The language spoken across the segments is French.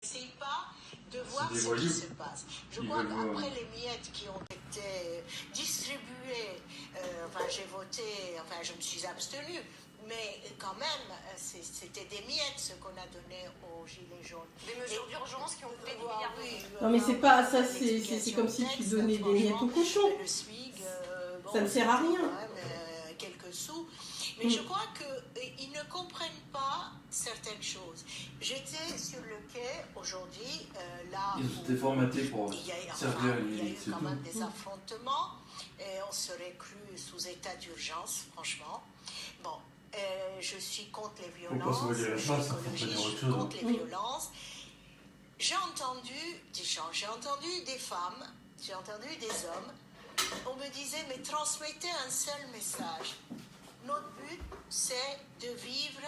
N'essaye pas de voir ce qui se passe. Je crois qu'après les miettes qui ont été distribuées, j'ai voté, je me suis abstenue, mais quand même, c'était des miettes ce qu'on a donné aux Gilets jaunes. Des mesures d'urgence qui ont coûté des milliards d'euros. Non mais c'est pas ça, c'est comme si tu donnais des miettes aux cochons. Le SMIC, ça ne sert à rien. Quelques sous. Mais je crois qu'ils ne comprennent pas certaines choses. J'étais sur le quai aujourd'hui, là ils étaient formatés pour servir il y a eu quand même des affrontements, et on serait cru sous état d'urgence, franchement. Bon, je suis contre les violences, je suis contre les violences. J'ai entendu des femmes, j'ai entendu des hommes. On me disait, mais transmettez un seul message. Notre but, c'est de vivre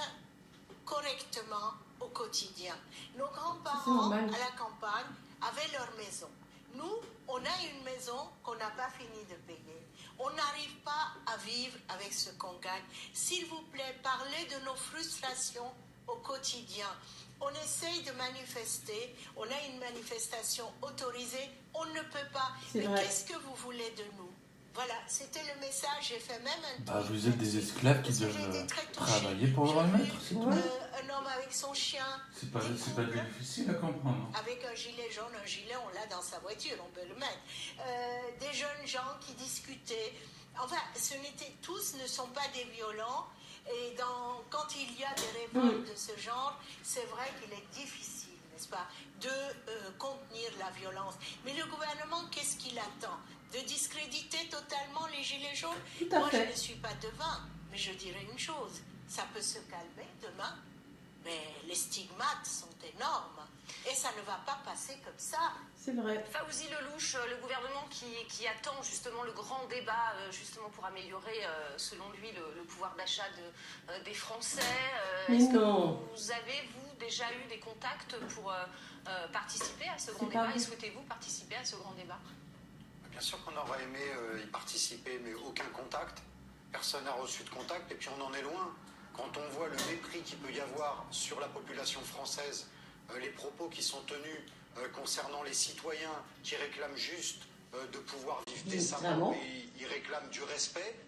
correctement au quotidien. Nos grands-parents à la campagne avaient leur maison. Nous, on a une maison qu'on n'a pas fini de payer. On n'arrive pas à vivre avec ce qu'on gagne. S'il vous plaît, parlez de nos frustrations au quotidien. On essaye de manifester, on a une manifestation autorisée, on ne peut pas. Mais qu'est-ce que vous voulez de nous? Voilà, c'était le message, j'ai fait même un tweet. Vous êtes des esclaves qui doivent travailler pour leur maître, c'est tout. Un homme avec son chien. C'est pas difficile à comprendre. Avec un gilet jaune, on l'a dans sa voiture, on peut le mettre. Des jeunes gens qui discutaient. Enfin, tous ne sont pas des violents. Et quand il y a des révoltes de ce genre, c'est vrai qu'il est difficile, n'est-ce pas, de contenir la violence. Mais le gouvernement, qu'est-ce qu'il attend? De discréditer totalement les gilets jaunes? Moi, je ne suis pas devin, mais je dirais une chose, ça peut se calmer demain, mais les stigmates sont énormes. Et ça ne va pas passer comme ça. C'est vrai. Fawzi Lelouch, le gouvernement qui attend justement le grand débat justement pour améliorer, selon lui, le pouvoir d'achat des Français. Est-ce que vous avez, déjà eu des contacts pour participer à ce grand débat et souhaitez-vous participer à ce grand débat? Bien sûr qu'on aurait aimé y participer, mais aucun contact. Personne n'a reçu de contact et puis on en est loin. Quand on voit le mépris qu'il peut y avoir sur la population française, les propos qui sont tenus concernant les citoyens qui réclament juste de pouvoir vivre décemment et ils réclament du respect,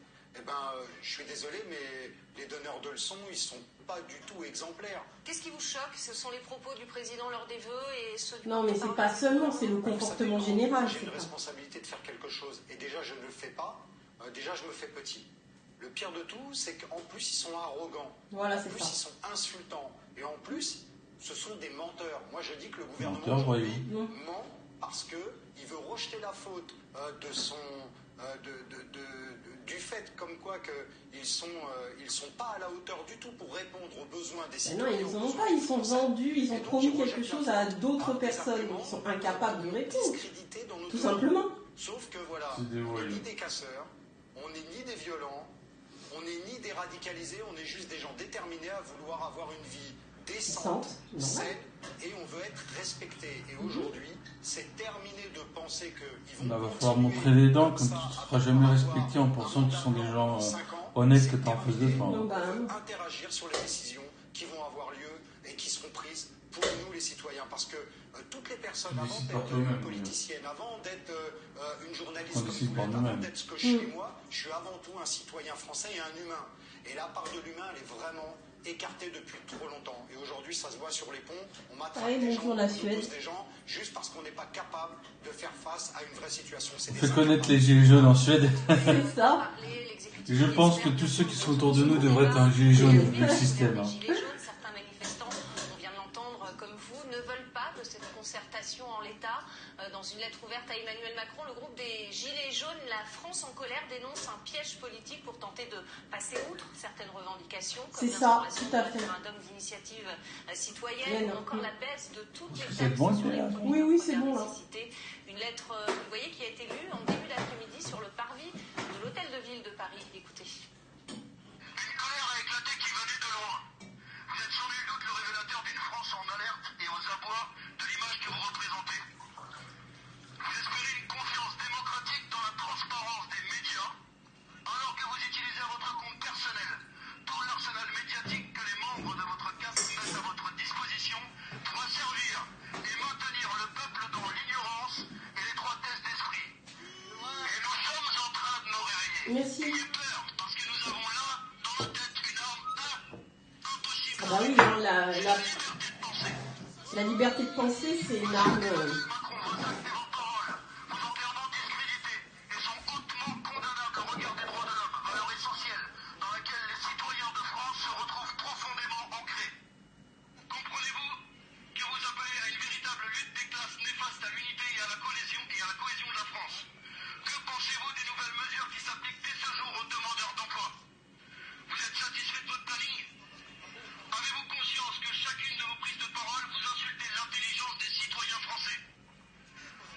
je suis désolé, mais les donneurs de leçons, ils sont pas du tout exemplaires. Qu'est-ce qui vous choque? Ce sont les propos du président lors des vœux et ceux du... Non, mais c'est pas seulement, c'est le comportement général. J'ai une responsabilité de faire quelque chose et déjà je ne le fais pas, déjà je me fais petit. Le pire de tout, c'est qu'en plus ils sont arrogants, voilà, en plus ils sont insultants et en plus ce sont des menteurs. Moi je dis que le gouvernement aujourd'hui ment parce qu'il veut rejeter la faute du fait comme quoi qu'ils sont pas à la hauteur du tout pour répondre aux besoins des citoyens. Non, ils n'en ont pas, ils sont vendus, ils ont promis quelque chose à d'autres personnes, ils sont incapables de répondre, tout simplement. Sauf que voilà, on n'est ni des casseurs, on n'est ni des violents, on n'est ni des radicalisés, on est juste des gens déterminés à vouloir avoir une vie décente, saine, et on veut être respecté. Et aujourd'hui, c'est terminé de penser qu'ils vont... va falloir montrer les dents, comme tu ne te feras jamais respecter en pensant qu'ils sont des gens honnêtes que tu en faisais pas. Interagir sur les décisions qui vont avoir lieu et qui seront prises pour nous les citoyens. Parce que toutes les personnes, avant d'être une politicienne, avant d'être une journaliste comme vous l'êtes, avant d'être ce que je suis moi, je suis avant tout un citoyen français et un humain. Et la part de l'humain, elle est vraiment écartée depuis trop longtemps. Et aujourd'hui, ça se voit sur les ponts, on matraque des gens, on oppose des gens, juste parce qu'on n'est pas capable de faire face à une vraie situation. On fait connaître les gilets jaunes en Suède. C'est ça. Je pense que tous ceux qui sont autour de nous devraient être un gilet jaune vu le système. Certains manifestants, on vient de l'entendre comme vous, ne veulent pas de cette concertation en l'état. Dans une lettre ouverte à Emmanuel Macron, le groupe des Gilets jaunes, la France en colère, dénonce un piège politique pour tenter de passer outre certaines revendications, comme l'instauration d'un référendum d'initiative citoyenne ou encore la baisse de toutes les taxes sur les produits de première nécessité. Une lettre, vous voyez, qui a été lue en début d'après-midi sur le parvis de l'hôtel de ville de Paris. Écoutez. Une colère a éclaté qui venait de loin. Vous êtes sans nul doute le révélateur d'une France en alerte et aux abois de l'image que vous représentez. Vous espérez une confiance démocratique dans la transparence des médias, alors que vous utilisez à votre compte personnel tout l'arsenal médiatique que les membres de votre CAF mettent à votre disposition pour asservir Merci. Ayez peur, parce que nous avons là, dans nos têtes, une arme impossible. Ah bah oui, hein, la liberté de penser, c'est une arme... Macron, vos actes et vos paroles vous ont clairement discrédité et sont hautement condamnables au regard des droits de l'homme, valeur essentielle dans laquelle les citoyens de France se retrouvent profondément ancrés. Comprenez-vous que vous appelez à une véritable lutte des classes néfaste à l'unité et à la cohésion de la France? Que pensez-vous des nouvelles mesures qui s'appliquent dès ce jour aux demandeurs d'emploi? Vous êtes satisfait de votre planning? Avez-vous conscience que chacune de vos prises de parole vous insultez l'intelligence des citoyens français?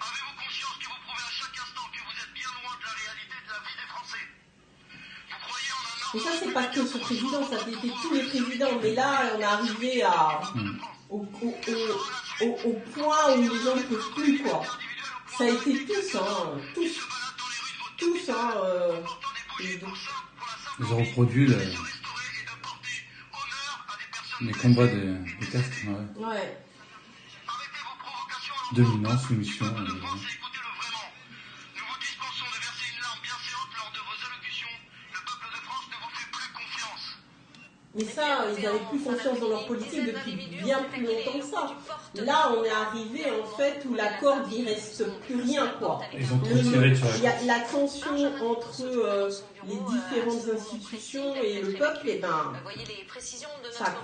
Avez-vous conscience que vous prouvez à chaque instant que vous êtes bien loin de la réalité de la vie des Français? Vous croyez en un Mais ça, c'est pas que ce président, ça a été tous les présidents. Mais là, on est arrivé au point où les gens ne peuvent plus, quoi. Ça a été tous, Ils ont reproduit les combats des castes, ouais. Dominance, soumission. Écoutez-le vraiment. Nous vous dispensons de verser une larme bienséante lors de vos allocutions. Le peuple de France ne vous fait plus confiance. Mais ça, ils n'avaient plus confiance dans leur politique depuis bien plus longtemps que ça. Là, on est arrivé en fait où la corde, il reste plus rien, quoi. Ils ont trop tiré sur il y a la tension entre les différentes institutions et le peuple, et ben, ça,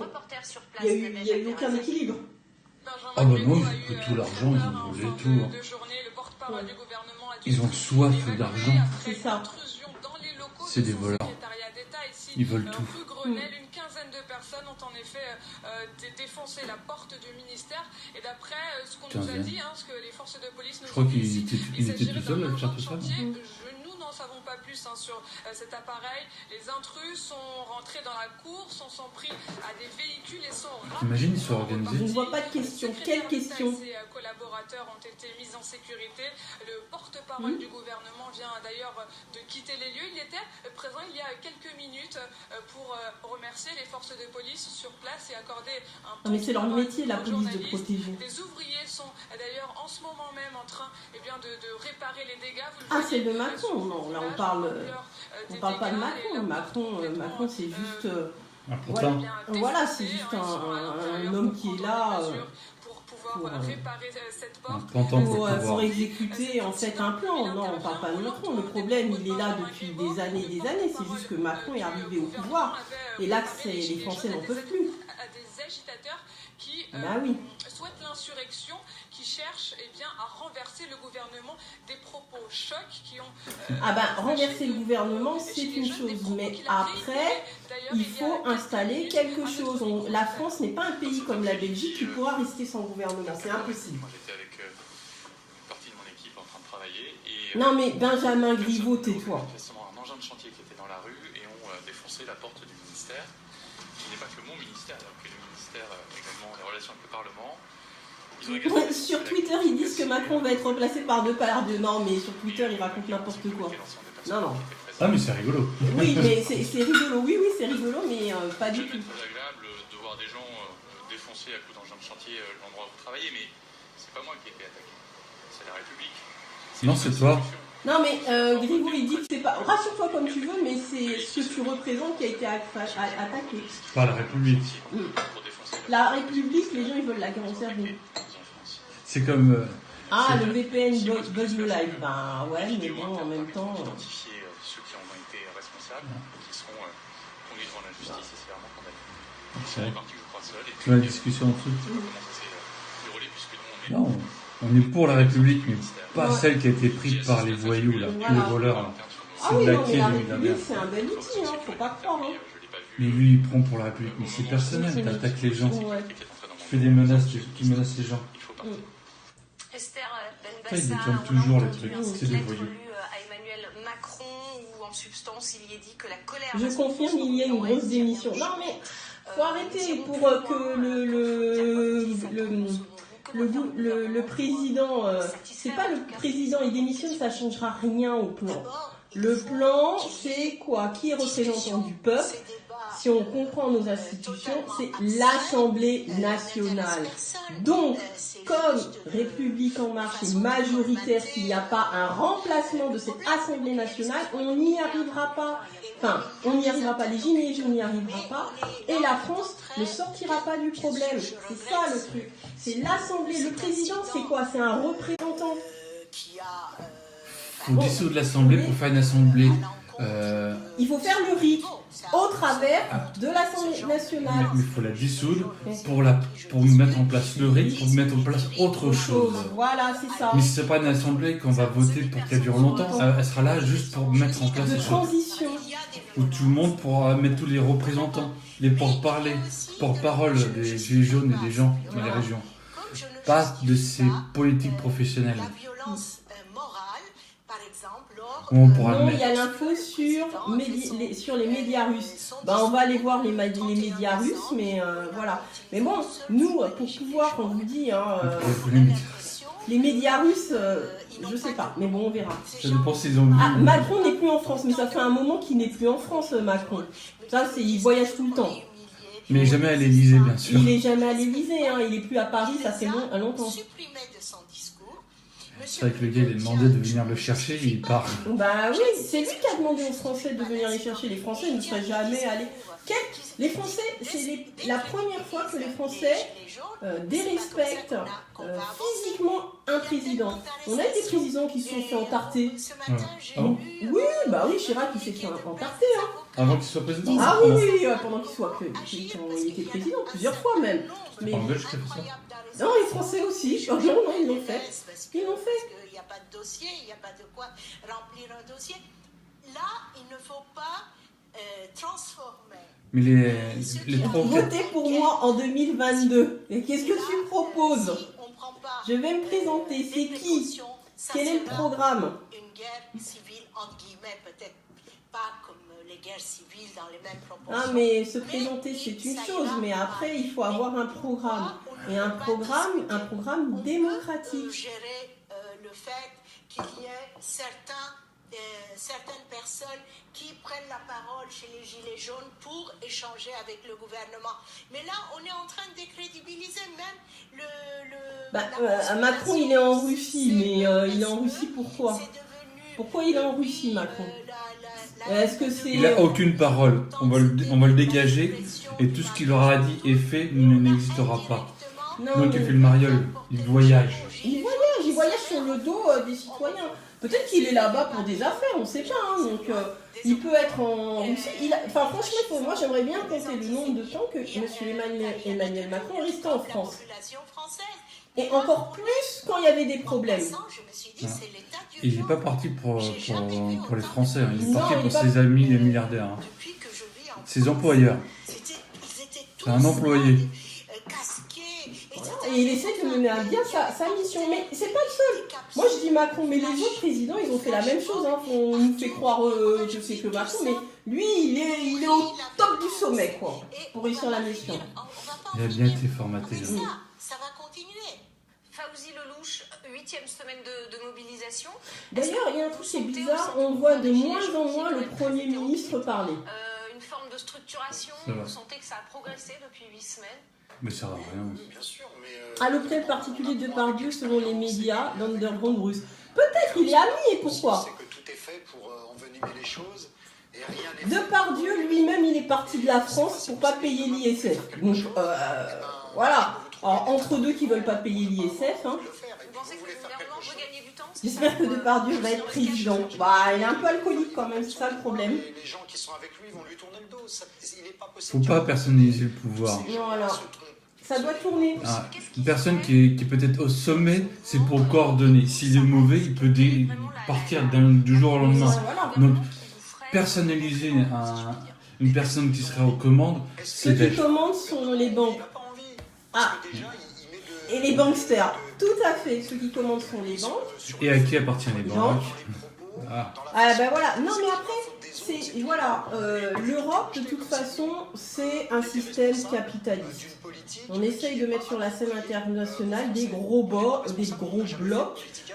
il n'y a eu aucun équilibre. Ah bah non, ils ont pris tout l'argent, ils ont volé tout. Ils ont soif d'argent. C'est ça. C'est des voleurs. Ils veulent tout. Une quinzaine de personnes ont en effet défoncé la porte du ministère. Et d'après ce qu'on nous a dit, ce que les forces de police nous ont dit, il était tout seul à faire tout ça. Nous n'en savons pas plus sur cet appareil. Les intrus sont rentrés dans la cour, sont pris à des véhicules et sont T'imagines, ils sont organisés. Je ne vois pas de question. Quelle question? Ces collaborateurs ont été mis en sécurité. Le porte-parole du gouvernement vient d'ailleurs de quitter les lieux. Il était présent il y a quelques minutes pour remercier les forces de police sur place et accorder un temps. Mais c'est leur métier, la police, de protéger. Les ouvriers sont d'ailleurs en ce moment même en train de réparer les dégâts. C'est de Macron, non, là on parle pas de Macron. Macron c'est juste... voilà, c'est juste un homme qui est là pour exécuter en fait un plan. Non, on parle pas de Macron. Le problème, il est là depuis des années. C'est juste que Macron est arrivé au pouvoir. Et là, les Français n'en peuvent plus. Des agitateurs qui souhaitent l'insurrection, qui cherchent à renverser le gouvernement, des propos chocs qui ont... renverser le gouvernement, c'est une chose. Mais après, il faut installer quelque chose. La France n'est pas un pays comme la Belgique qui pourra rester sans gouvernement. C'est impossible. Moi, j'étais avec une partie de mon équipe en train de travailler. Non, mais Benjamin Griveaux, tais-toi. Un engin de chantier qui était dans la rue et ont défoncé la porte du ministère, qui n'est pas que mon ministère, alors que le ministère également les relations avec le Parlement. Sur Twitter, ils disent que Macron va être remplacé par Depardieu. Non, mais sur Twitter, ils racontent n'importe quoi. Non. Ah, mais c'est rigolo. Oui, mais c'est rigolo. Oui, c'est rigolo, mais pas du tout. C'est très agréable de voir des gens défoncer à coups d'engin de chantier l'endroit où vous travaillez, mais c'est pas moi qui ai été attaqué. C'est la République. Non, c'est toi. Non, mais Griveaux, il dit que c'est pas... Rassure-toi comme tu veux, mais c'est ce que tu représentes qui a été attaqué. Pas la République. La République, les gens, ils veulent la conserver. C'est comme... le VPN bug le live. Ben ouais, mais bon, en même temps... Identifier ceux qui en ont été responsables, qui seront conduits devant la justice et sévèrement condamnés. Ils sont repartis, je crois, seuls. Tu as la discussion en dessous. Non, on est pour la République, mais pas celle qui a été prise par les voyous, là, les voleurs. Là. Oui, non, mais la République, c'est un bel outil, faut pas croire. Mais lui, il prend pour la République. Mais c'est personnel, t'attaques les gens. Tu fais des menaces, tu menaces les gens. Esther Ça, il détourne toujours les trucs, c'est des voyous. À Emmanuel Macron, où en substance il y est dit que la colère... Je confirme, il y a une grosse démission. Non, mais faut arrêter pour que le président... c'est pas le président, il démissionne, ça changera rien au plan. Le plan, c'est quoi? Qui est représentant du peuple? si on comprend nos institutions, c'est l'Assemblée nationale. Donc, comme République en marche est majoritaire, s'il n'y a pas un remplacement de cette Assemblée nationale, on n'y arrivera pas. Enfin, on n'y arrivera pas, les Gilets jaunes n'y arriveront pas, et la France ne sortira pas du problème. C'est ça le truc. C'est l'Assemblée. Le président, c'est quoi? C'est un représentant. On dissoudre l'Assemblée pour faire une Assemblée. Il faut faire le RIC au travers de l'Assemblée nationale. Mais il faut la dissoudre pour mettre en place le RIC, pour mettre en place autre chose. Voilà, c'est ça. Mais si c'est pas une Assemblée qu'on va voter pour qu'elle dure longtemps, elle sera là juste pour mettre en place de des choses. transition. Où tout le monde pourra mettre tous les représentants, les porte-parole des Gilets jaunes et des gens dans les régions. Pas de ces politiques professionnelles. Non, il y a l'info sur les médias russes. On va aller voir les médias russes, mais voilà. Mais bon, nous, pour pouvoir, on vous dit, les médias russes, je sais pas, mais bon, on verra. Ça dépend s'ils ont vu. Macron n'est plus en France, mais ça fait un moment qu'il n'est plus en France, Macron. Ça, il voyage tout le temps. Mais jamais à l'Élysée, bien sûr. Il n'est jamais à l'Élysée, il est plus à Paris, ça fait longtemps. C'est vrai que le gars, il a demandé de venir le chercher, il part. Bah oui, c'est lui qui a demandé aux Français de venir les chercher. Les Français ne seraient jamais allés. Les Français, c'est la première fois que les Français dérespectent physiquement un président. On a des présidents qui se sont fait entarter. Ah bon ? Oui, Chirac, il s'est fait entarter. Avant qu'il soit président ? Ah oui, pendant qu'il soit il était président, plusieurs fois même. Mais... En Belgique, qui a fait ça ? Non, les Français aussi. Non, ils l'ont fait. Ils l'ont fait. Il n'y a pas de dossier, il n'y a pas de quoi remplir un dossier. Là, il ne faut pas transformer. Mais les Votez pour moi en 2022. Et qu'est-ce que tu proposes? Je vais me présenter. C'est qui? Quel est le programme? Une guerre civile, entre guillemets, peut-être pas comme les guerres civiles dans les mêmes proportions. Ah, mais se présenter, c'est une chose. Mais après, il faut avoir un programme. Et un programme démocratique. Gérer le fait qu'il y ait certaines personnes qui prennent la parole chez les Gilets jaunes pour échanger avec le gouvernement. Mais là, on est en train de décrédibiliser même Macron, il est en Russie, mais il est en Russie pourquoi? Pourquoi il est en Russie, Macron? Est-ce que c'est... Il n'a aucune parole. On va le dégager et tout ce qu'il aura dit et fait n'existera pas. Non, donc il fait le mariole, il voyage. Il voyage sur le dos des citoyens. Peut-être qu'il est là-bas pour des affaires, on ne sait pas. Donc il peut être en Russie. Franchement, moi j'aimerais bien compter le nombre de temps que M. Emmanuel Macron est resté en France. Et encore plus quand il y avait des problèmes. Il n'est pas parti pour les Français, il est parti pour ses amis les milliardaires. Ses employeurs. C'est un employé. Et il essaie de mener à bien sa mission. Mais c'est pas le seul. Moi je dis Macron, mais les autres présidents ils ont fait la même chose. On nous fait croire je sais que Macron, mais lui il est au top du sommet quoi, pour réussir la mission. Il a bien été formaté. Ça va continuer. Fawzi Lelouch, 8e semaine de mobilisation. D'ailleurs, il y a un truc qui est bizarre, on voit de moins en moins le Premier ministre parler. Une forme de structuration, vous sentez que ça a progressé depuis 8 semaines? Mais ça va rien. Bien sûr, mais... À l'hôpital particulier de Depardieu, selon les médias d'underground russe. Peut-être il est ami, et pourquoi? C'est que tout est fait pour envenimer les choses. Et rien n'est fait. Depardieu lui-même, il est parti de la France pour pas payer l'ISF. Donc, voilà. Alors, entre deux qui veulent pas payer l'ISF, Vous pensez que le gouvernement veut gagner du temps? J'espère que Depardieu va être président. Il est un peu alcoolique quand même, c'est ça le problème. Les gens qui sont avec lui vont lui tourner le dos. Il n'est pas possible. Faut pas personnaliser le pouvoir. Non, alors, ça doit tourner. Une personne qui est peut-être au sommet, c'est pour coordonner. S'il est mauvais, il peut partir du jour au lendemain. Donc, personnaliser une personne qui serait aux commandes, c'est bête. Ceux qui commandent sont les banques. Et les banksters. Tout à fait. Ceux qui commandent sont les banques. Et à qui appartiennent les banques? Voilà. Non, mais après, l'Europe, de toute façon, c'est un système capitaliste. On essaye de mettre sur la scène internationale des gros blocs,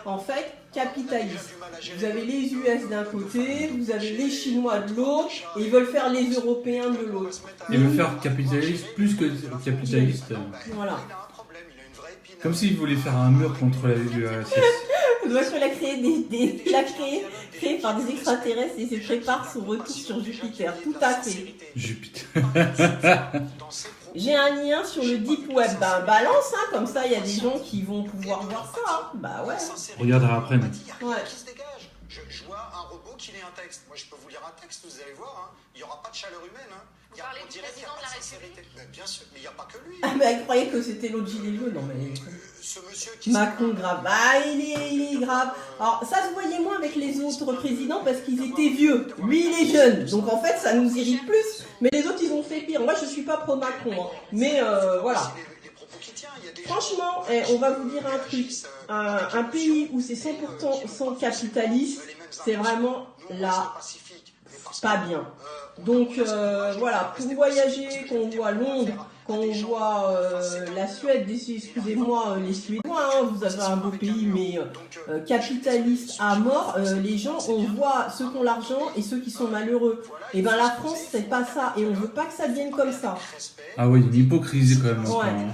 en fait, capitalistes. Vous avez les US d'un côté, vous avez les Chinois de l'autre, et ils veulent faire les Européens de l'autre. Ils veulent faire capitaliste plus que capitaliste. Voilà. Comme s'ils voulaient faire un mur contre l'URSS. Donc il a créé par des extraterrestres et se prépare son retour sur Jupiter. Tout à fait. Jupiter. J'ai un lien sur le Deep Web. Ben balance, hein, comme ça il y a des gens qui vont pouvoir voir ça. Hein. Bah ouais. Regardera après. Ouais. Je vois un robot qui lit un texte. Moi je peux vous lire un texte, vous allez voir. Hein. Il n'y aura pas de chaleur humaine. Hein. Vous parlez du président de la République ? Bien sûr, mais il n'y a pas que lui. Ah mais elle croyait que c'était l'autre gilet jaune. Non mais... Ce monsieur qui Macron grave. Ah il est grave. Alors ça se voyait moins avec les autres présidents parce qu'ils étaient vieux. Lui il est jeune. Donc en fait ça nous irrite plus. Mais les autres ils ont fait pire. Moi je suis pas pro Macron. Hein. Mais voilà. Franchement, on va vous dire un truc. Un pays où c'est 100% capitaliste, c'est vraiment là pas bien. Donc voilà, pour voyager, quand on voit Londres, quand on voit la Suède, excusez-moi les Suédois, hein, vous avez un beau pays, mais capitaliste à mort, les gens, on voit ceux qui ont l'argent et ceux qui sont malheureux. Et ben la France, c'est pas ça, et on veut pas que ça devienne comme ça. Ah oui, une hypocrisie quand même. Ouais.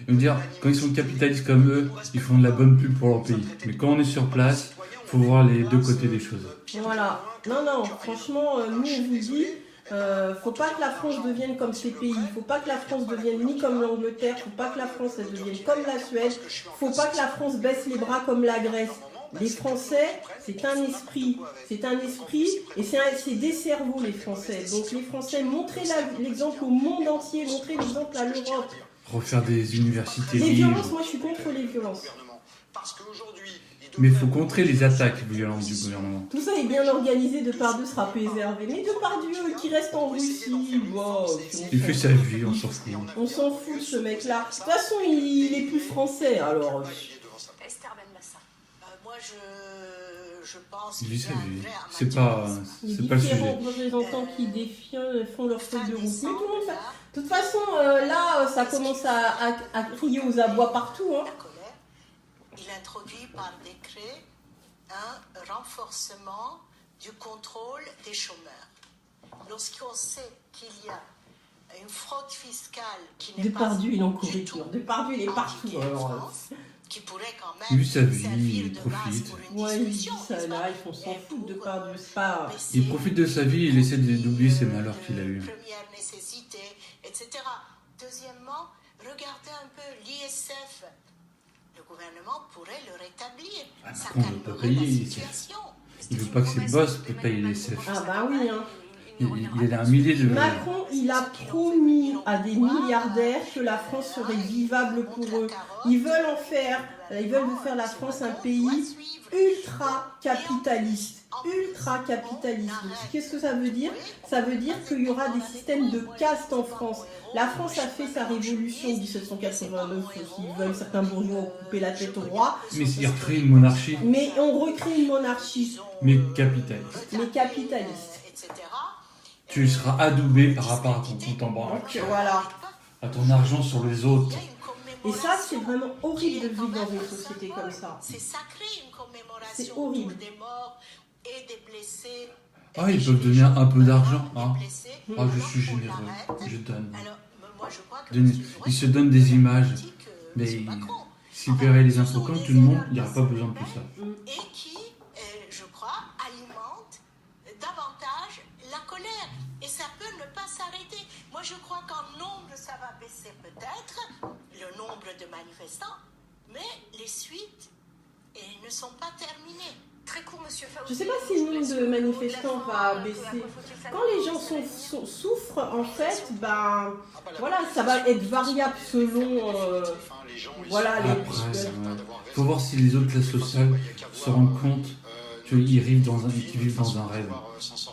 Je veux dire, quand ils sont capitalistes comme eux, ils font de la bonne pub pour leur pays. Mais quand on est sur place, faut voir les deux côtés des choses. Voilà. Non, franchement, nous on vous dit, faut pas que la France devienne comme ces pays. Faut pas que la France devienne ni comme l'Angleterre. Faut pas que la France elle devienne comme la Suède. Faut pas que la France baisse les bras comme la Grèce. Les Français, c'est un esprit, et c'est des cerveaux les Français. Donc les Français, montrez l'exemple au monde entier, montrez l'exemple à l'Europe. Refaire des universités Les libres. violences, moi je suis contre les violences. Mais il faut contrer les attaques violentes du gouvernement. Tout ça est bien organisé, Depardieu sera préservé. Mais Depardieu qui reste en Russie, wow, il fait sa vie, on s'en fout. On s'en fout de ce mec-là. De toute façon, il est plus français, alors... Esther Benbassa. Moi, je pense Il vit sa vie. Il C'est y pas a le sujet. différents représentants qui font leur feuille de route. Mais tout le monde fait... De toute façon, là, ça commence à crier aux abois partout. Hein. Il introduit par décret un renforcement du contrôle des chômeurs. Lorsqu'on sait qu'il y a une fraude fiscale qui n'est pas Depardieu, il est en couverture. Depardieu, il est partout. Alors, qui pourrait quand même Il vit sa vie, servir il de base profite. pour une ouais, il dit discussion, ça n'est-ce là, pas? ils font s'en Et foutre de pour, Depardieu. C'est pas... baisser Il profite de sa vie, il essaie d'oublier ses malheurs qu'il a eus. Première nécessité, etc. Deuxièmement, regardez un peu l'ISF. Le gouvernement pourrait le rétablir. Ah, Ça Macron ne veut pas calmerait la payer l'ISF. situation. Il veut pas que ses boss payent les CF. Ah bah oui, hein. Il a un millier de... Macron, il a promis à des milliardaires que la France serait vivable pour eux. Ils veulent faire la France un pays ultra capitaliste. Ultra capitaliste. Donc, qu'est-ce que ça veut dire? Ça veut dire qu'il y aura des systèmes de caste en France. La France a fait sa révolution en 1789, ils veulent certains bourgeois couper la tête au roi. Mais il recrée une monarchie. Mais on recrée une monarchie. Mais capitaliste. Mais capitaliste. Tu seras adoubé par rapport à ton compte en banque. Donc voilà. À ton argent sur les autres. Et ça, c'est vraiment horrible de vivre dans une société comme ça. C'est sacré, une commémoration C'est horrible. des morts et des blessés. Ah, ils peuvent donner un peu d'argent. Hein. Blessés. Ah, je suis généreux. Je donne. Alors, moi, je crois que Ils se donnent des images. Mais M. Macron, s'ils paieraient les impôts comme tout le monde, il n'y aurait pas besoin de tout ça. et qui, je crois, alimente davantage la colère. Et ça peut ne pas s'arrêter. Moi, je crois qu'en nombre, ça va baisser peut-être, le nombre de manifestants, mais les suites ne sont pas terminées. Très court, monsieur Faouz. Je ne sais pas si le nombre de manifestants va baisser. Quand les gens souffrent, en fait, ben voilà, ça va être variable selon voilà les. Après, faut voir si les autres classes sociales se rendent compte qu'ils vivent dans un rêve.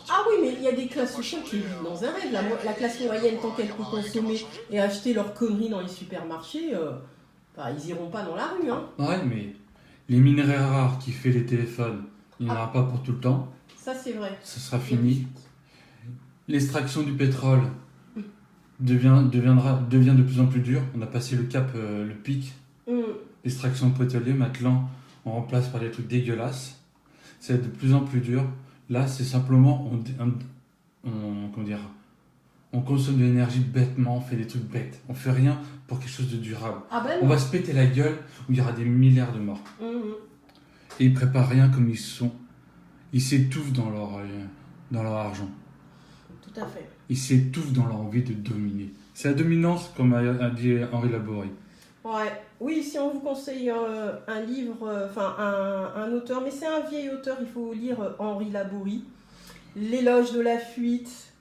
Ah oui, mais il y a des classes sociales qui vivent dans un rêve. La classe moyenne, tant qu'elle peut consommer et acheter leurs conneries dans les supermarchés, bah, ils iront pas dans la rue. Hein. Ouais, mais les minerais rares qui fait les téléphones, il n'y en aura pas pour tout le temps. Ça, c'est vrai. Ça sera fini. L'extraction du pétrole, devient de plus en plus dur. On a passé le cap, le pic, l'extraction de pétrolier. Maintenant, on remplace par des trucs dégueulasses. C'est de plus en plus dur. Là, c'est simplement, on consomme de l'énergie bêtement, on fait des trucs bêtes. On fait rien pour quelque chose de durable. On va se péter la gueule où il y aura des milliards de morts. Et ils préparent rien comme ils sont. Ils s'étouffent dans leur argent. Tout à fait. Ils s'étouffent dans leur envie de dominer. C'est la dominance, comme a dit Henri Laborie. Ouais. Oui, si on vous conseille un livre, un auteur, mais c'est un vieil auteur, il faut lire Henri Laborie, L'éloge de la fuite.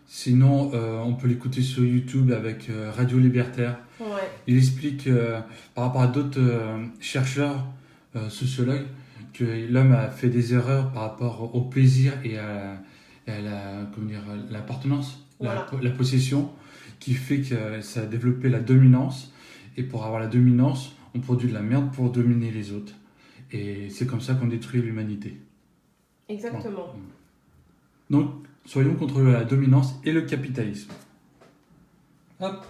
Sinon, on peut l'écouter sur YouTube avec Radio Libertaire. Ouais. Il explique, par rapport à d'autres chercheurs, sociologues, que l'homme a fait des erreurs par rapport au plaisir et à l'appartenance, voilà. la possession, qui fait que ça a développé la dominance. Et pour avoir la dominance, on produit de la merde pour dominer les autres. Et c'est comme ça qu'on détruit l'humanité. Exactement. Bon. Donc, soyons contre la dominance et le capitalisme. Hop.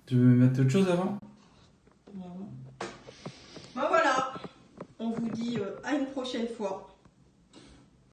Tu veux mettre autre chose avant ? Ben voilà. On vous dit à une prochaine fois.